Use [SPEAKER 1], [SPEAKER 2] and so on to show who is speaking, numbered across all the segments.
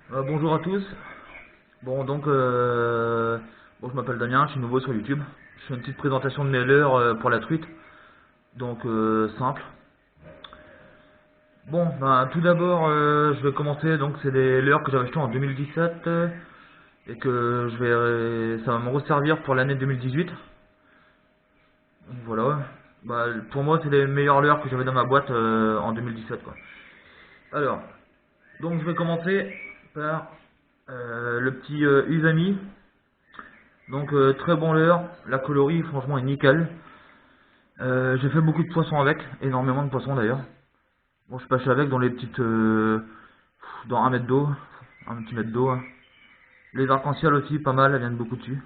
[SPEAKER 1] Bonjour à tous. Bon donc bon, je m'appelle Damien, je suis nouveau sur YouTube. Je fais une petite présentation de mes leurres pour la truite. Donc simple. Bon, ben, tout d'abord je vais commencer. Donc c'est des leurres que j'avais achetées en 2017 et que ça va me resservir pour l'année 2018. Donc voilà. Bah, pour moi c'est les meilleures leurres que j'avais dans ma boîte en 2017 quoi. Alors, donc je vais commencer par le petit Usami. Donc très bon leurre, la colorie franchement est nickel. J'ai fait beaucoup de poissons avec, énormément de poissons d'ailleurs. Bon, je pêche avec dans les petites, dans un mètre d'eau, un petit mètre d'eau, hein. Les arcs-en-ciel aussi, pas mal, elles viennent beaucoup dessus.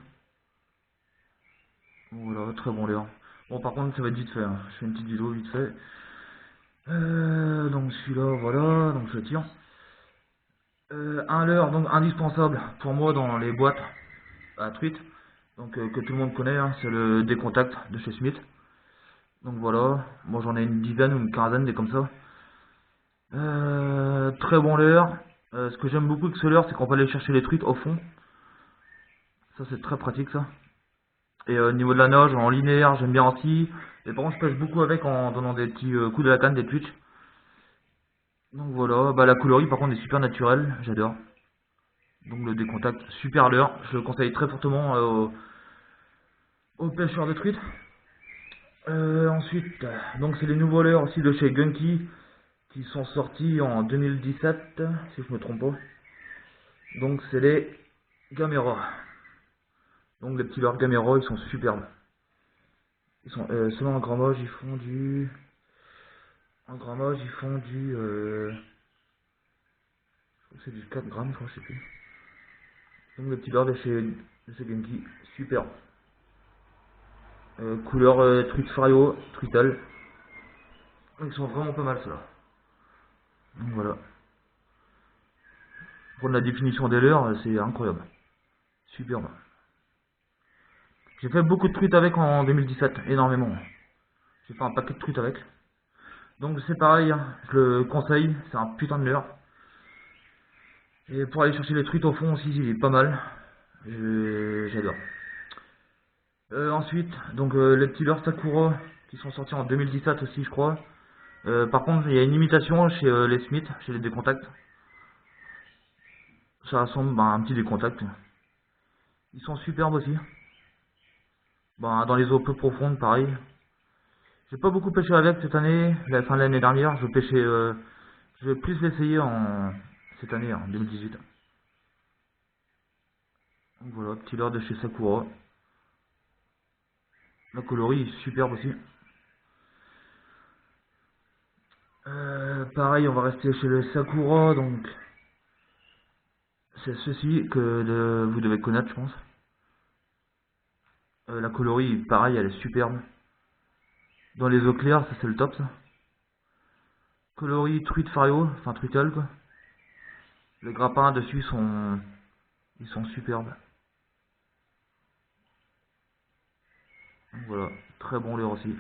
[SPEAKER 1] Voilà, très bon leurre. Bon, par contre, ça va être vite fait, hein. Je fais une petite vidéo vite fait. Donc celui-là, voilà, donc je tire. Un leurre, donc indispensable pour moi dans les boîtes à truite. Donc que tout le monde connaît, hein, c'est le décontact de chez Smith. Donc voilà, moi j'en ai une dizaine ou une quinzaine des comme ça. Très bon leurre. Ce que j'aime beaucoup avec ce leurre, c'est qu'on peut aller chercher les truites au fond. Ça c'est très pratique ça. Et au niveau de la nage, en linéaire, j'aime bien aussi. Et par contre, je pêche beaucoup avec en donnant des petits coups de la canne, des twitch. Donc voilà, bah la colorie par contre est super naturelle, j'adore. Donc le décontact, super leurre. Je le conseille très fortement aux pêcheurs de truites. Ensuite, donc c'est les nouveaux leurres aussi de chez Gunky qui sont sortis en 2017, si je me trompe pas. Donc c'est les Gamera. Donc les petits leurres Gamera, ils sont superbes. Ils sont selon un grammage, ils font du en grammage, ils font du je crois que c'est du 4 grammes, je crois, je sais plus. Donc les petits leurres de chez Genki, super. Couleur truite Fario, truital. Ils sont vraiment pas mal ceux-là. Donc voilà. Pour la définition des leurres, c'est incroyable. Superbe. J'ai fait beaucoup de truites avec en 2017, énormément. J'ai fait un paquet de truites avec. Donc c'est pareil, hein, je le conseille, c'est un putain de leurre. Et pour aller chercher les truites au fond aussi, il est pas mal. J'adore. Ensuite, donc les petits leurres Sakura qui sont sortis en 2017 aussi, je crois. Par contre, il y a une imitation chez les Smith, chez les décontacts. Ça ressemble à un petit décontact. Ils sont superbes aussi. Ben, dans les eaux peu profondes, pareil. J'ai pas beaucoup pêché avec cette année, la fin de l'année dernière. Je vais plus l'essayer en cette année, en 2018. Donc voilà, petit leurre de chez Sakura. La colorie est superbe aussi. Pareil, on va rester chez le Sakura, donc c'est ceci que vous devez connaître, je pense. La colorie, pareil, elle est superbe. Dans les eaux claires, ça c'est le top, ça. Coloris truite fario, enfin truital quoi. Les grappins dessus ils sont superbes. Donc voilà, très bon leurre aussi.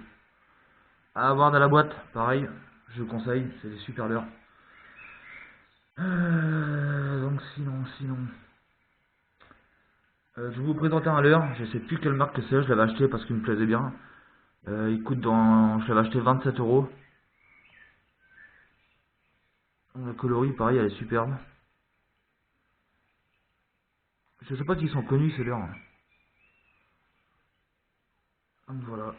[SPEAKER 1] À avoir dans la boîte, pareil, je conseille, c'est des super leurres. Donc sinon, je vais vous présenter un leurre, je sais plus quelle marque que c'est, je l'avais acheté parce qu'il me plaisait bien. Je l'avais acheté 27 euros. La colorie, pareil, elle est superbe. Je sais pas s'ils sont connus ces leurres. Donc voilà.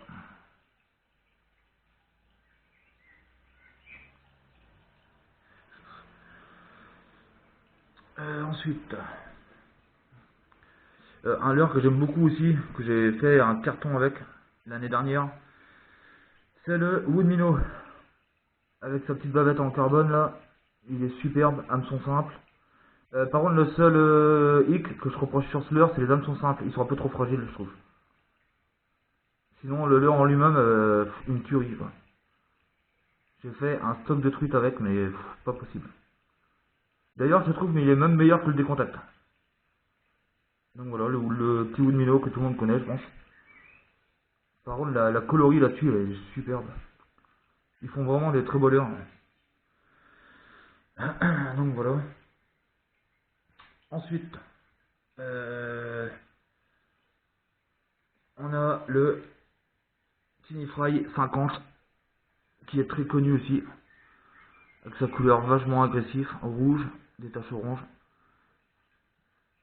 [SPEAKER 1] Ensuite, un leurre que j'aime beaucoup aussi, que j'ai fait un carton avec l'année dernière, c'est le Wood Minnow. Avec sa petite bavette en carbone là, il est superbe, hameçon simple. Par contre, le seul hic que je reproche sur ce leurre, c'est les hameçons simples, ils sont un peu trop fragiles, je trouve. Sinon, le leurre en lui-même, une tuerie quoi. J'ai fait un stock de truites avec, mais pas possible. D'ailleurs, je trouve, mais il est même meilleur que le décontact. Donc voilà, le petit Wood Minnow que tout le monde connaît, je pense. Par contre, la colorie là-dessus, elle est superbe. Ils font vraiment des très beaux leurres. Donc voilà. Ensuite, euh, on a le Tinifry 50 qui est très connu aussi, avec sa couleur vachement agressive, rouge, des taches oranges.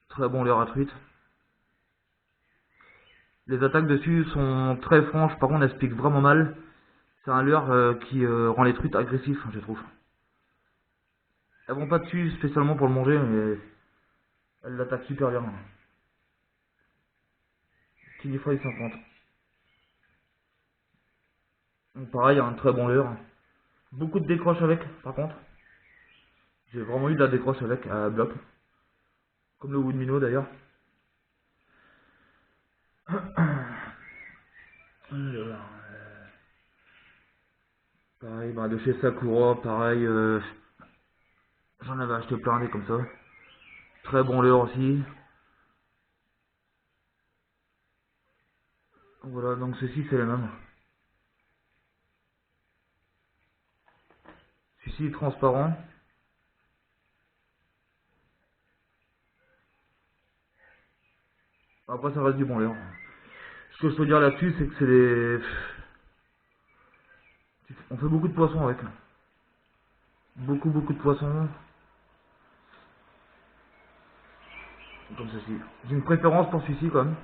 [SPEAKER 1] Très bon leurre à truite. Les attaques dessus sont très franches, par contre elles se piquent vraiment mal. C'est un leurre qui rend les truites agressifs, je trouve. Elles vont pas dessus spécialement pour le manger, mais elles l'attaquent super bien. Tinifry 50. Donc pareil, un très bon leurre. Beaucoup de décroches avec, par contre. J'ai vraiment eu de la décroche avec, à bloc. Comme le Woodminnow d'ailleurs. Alors, pareil, bah, de chez Sakura, pareil, j'en avais acheté plein des comme ça. Très bon leurre aussi. Voilà, donc ceci c'est les mêmes. Celui-ci est transparent. Après ça reste du bon leurre. Ce que je peux dire là-dessus, c'est que c'est des... On fait beaucoup de poissons avec. Beaucoup de poissons. Comme ceci. J'ai une préférence pour celui-ci quand même.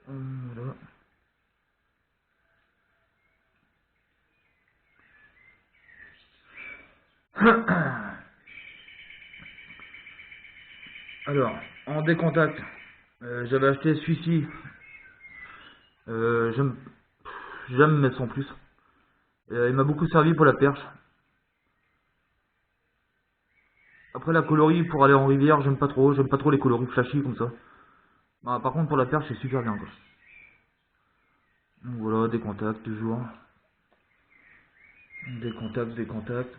[SPEAKER 1] Voilà. Alors, en décontact, j'avais acheté celui-ci. J'aime mais sans plus. Il m'a beaucoup servi pour la perche. Après la coloris pour aller en rivière, j'aime pas trop. J'aime pas trop les coloris flashy comme ça. Bah, par contre pour la perche c'est super bien quoi. Donc voilà, des contacts toujours. Des contacts.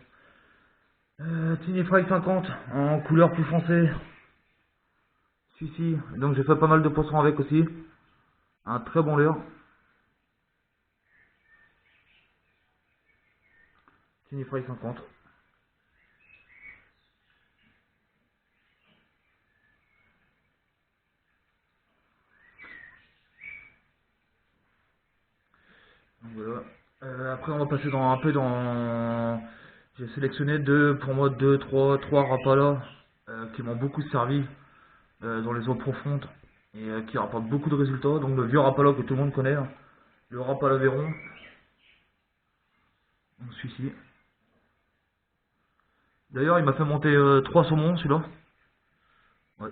[SPEAKER 1] Tinifry 50 en couleur plus foncée. Celui-ci. Donc j'ai fait pas mal de poissons avec aussi. Un très bon leurre. Tinifry 50. Donc voilà. Après on va passer dans un peu dans... J'ai sélectionné pour moi trois Rapala qui m'ont beaucoup servi dans les eaux profondes et qui rapportent beaucoup de résultats. Donc le vieux Rapala que tout le monde connaît, hein. Le Rapala Véron. Donc celui-ci. D'ailleurs il m'a fait monter 3 saumons celui-là. Ouais.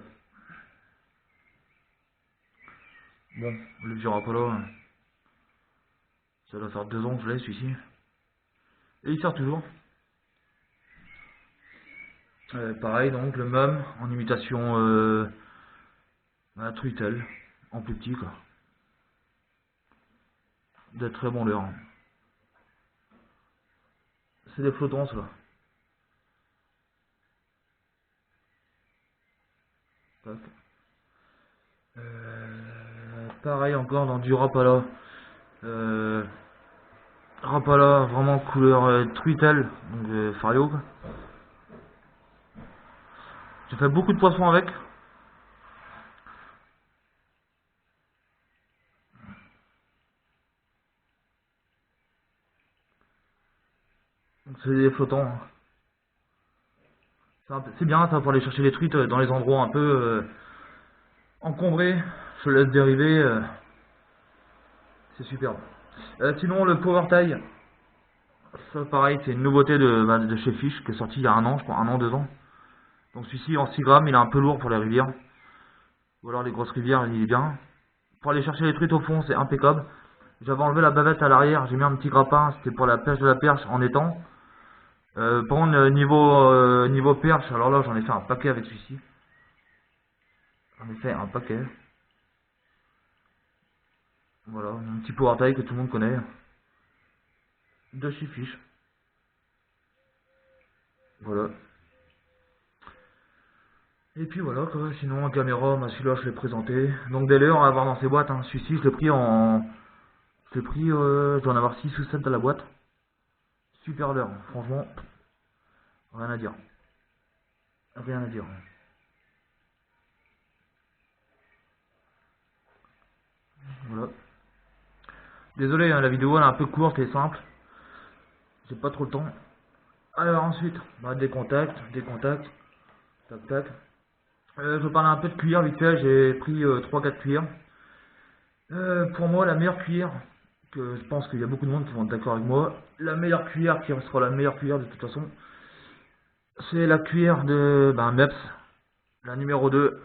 [SPEAKER 1] Bon, le vieux Rapala, ça doit faire 2 ans que je l'ai celui-ci. Et il sert toujours. Pareil donc le même en imitation truitel, en plus petit quoi. De très bon leurre. C'est des flottants ceux-là. Tac. Pareil encore dans du Rapala. Rapala vraiment couleur truitel, donc Fario quoi. J'ai fait beaucoup de poissons avec. C'est des flottants, hein. C'est bien ça pour aller chercher les truites dans les endroits un peu encombrés. Je laisse dériver. C'est super. Sinon le Power Tie, ça pareil c'est une nouveauté de chez Fish qui est sorti il y a 1 an, je crois, 1 an, 2 ans. Donc celui-ci en 6 grammes, il est un peu lourd pour les rivières. Ou alors les grosses rivières, il est bien. Pour aller chercher les truites au fond, c'est impeccable. J'avais enlevé la bavette à l'arrière, j'ai mis un petit grappin, c'était pour la pêche de la perche en étang. Par contre, niveau perche, alors là j'en ai fait un paquet avec celui-ci. J'en ai fait un paquet. Voilà, un petit Power Tie que tout le monde connaît. De chez Fish. Voilà. Et puis voilà quoi, sinon en caméra, celui-là je l'ai présenté. Donc des leurres à avoir dans ces boîtes, hein. Celui-ci je l'ai pris en... je dois en avoir 6 ou 7 dans la boîte. Super leurre, franchement, rien à dire. Rien à dire. Voilà. Désolé, hein, la vidéo elle est un peu courte et simple. J'ai pas trop le temps. Alors ensuite, bah, des contacts, tac tac. Je vais parler un peu de cuir vite fait, j'ai pris 3-4 cuirs. Pour moi, la meilleure cuir, que je pense qu'il y a beaucoup de monde qui vont être d'accord avec moi, la meilleure cuir qui restera la meilleure cuir de toute façon, c'est la cuir de Mepps, la numéro 2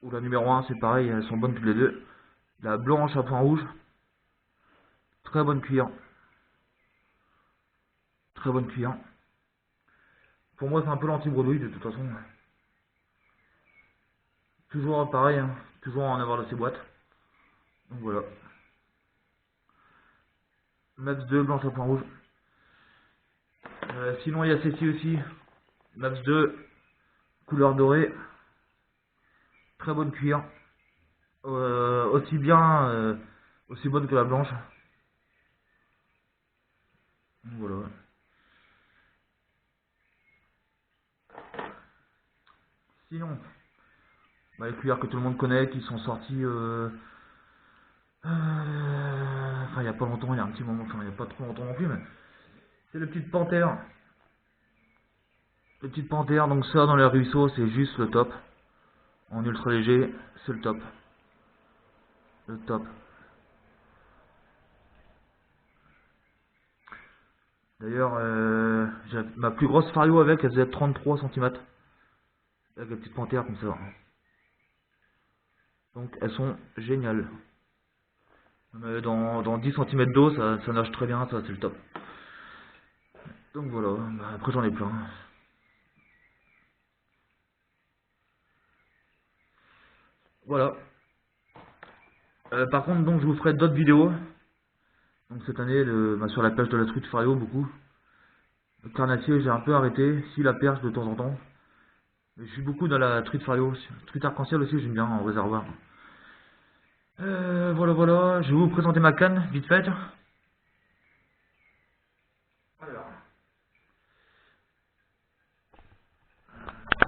[SPEAKER 1] ou la numéro 1, c'est pareil, elles sont bonnes toutes les deux. La blanche à point rouge, très bonne cuir. Très bonne cuir. Pour moi, c'est un peu l'anti-bredouille de toute façon. Toujours pareil, hein, toujours en avoir dans ces boîtes. Donc voilà. Maps 2, blanche à point rouge. Sinon, il y a celle-ci aussi. Maps 2, couleur dorée. Très bonne cuir. Aussi bien, aussi bonne que la blanche. Donc voilà. Sinon, les cuirs que tout le monde connaît, qui sont sortis... enfin, il n'y a pas longtemps, il y a un petit moment, enfin, il n'y a pas trop longtemps non plus, mais... C'est le Petite Panthère. Le Petite Panthère, donc ça, dans les ruisseaux, c'est juste le top. En ultra léger, c'est le top. Le top. D'ailleurs, ma plus grosse Fario avec, elle faisait 33 cm. Avec la Petite Panthère, comme ça. Donc, elles sont géniales. Dans 10 cm d'eau, ça nage très bien, ça, c'est le top. Donc voilà, après j'en ai plein. Voilà. Par contre, donc je vous ferai d'autres vidéos. Donc cette année, sur la pêche de la truite Fario, beaucoup. Le carnassier, j'ai un peu arrêté. Si la perche de temps en temps. Mais je suis beaucoup dans la truite Fario. Truite arc-en-ciel aussi, j'aime bien en réservoir. Voilà, voilà. Je vais vous présenter ma canne, vite fait. Alors.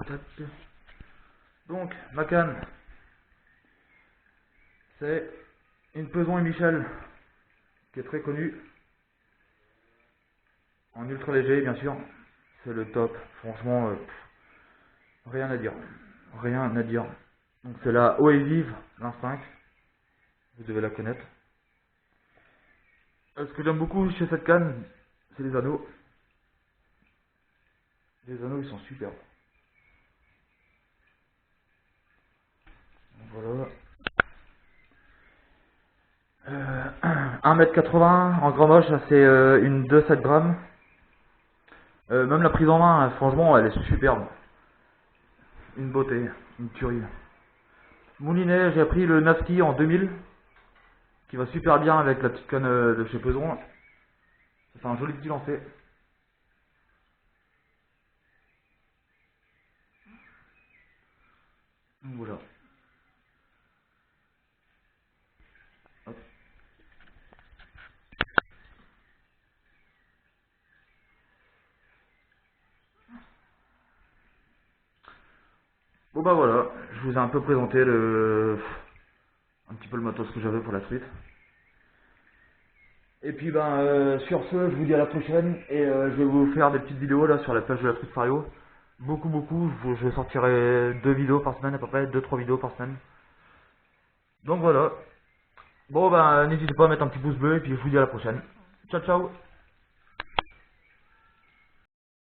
[SPEAKER 1] Tac. Donc, ma canne. C'est une Peson et Michel. Qui est très connue. En ultra léger, bien sûr. C'est le top. Franchement, rien à dire. Rien à dire. Donc c'est la Oasis 25. Vous devez la connaître. Ce que j'aime beaucoup chez cette canne, c'est les anneaux. Les anneaux, ils sont superbes. Voilà. 1,80 m en grand moche, c'est une 2,7 grammes. Même la prise en main, franchement, elle est superbe. Une beauté, une tuerie. Moulinet, j'ai pris le Nafty en 2000, qui va super bien avec la petite canne de chez Peson. Ça fait un joli petit lancer. Donc voilà. Hop. Bon bah voilà, je vous ai un peu présenté un petit peu le matos que j'avais pour la truite. Et puis sur ce, je vous dis à la prochaine et je vais vous faire des petites vidéos là sur la pêche de la truite Fario. Beaucoup, je sortirai 2 vidéos par semaine à peu près, 2-3 vidéos par semaine. Donc voilà. Bon n'hésitez pas à mettre un petit pouce bleu et puis je vous dis à la prochaine. Ciao ciao.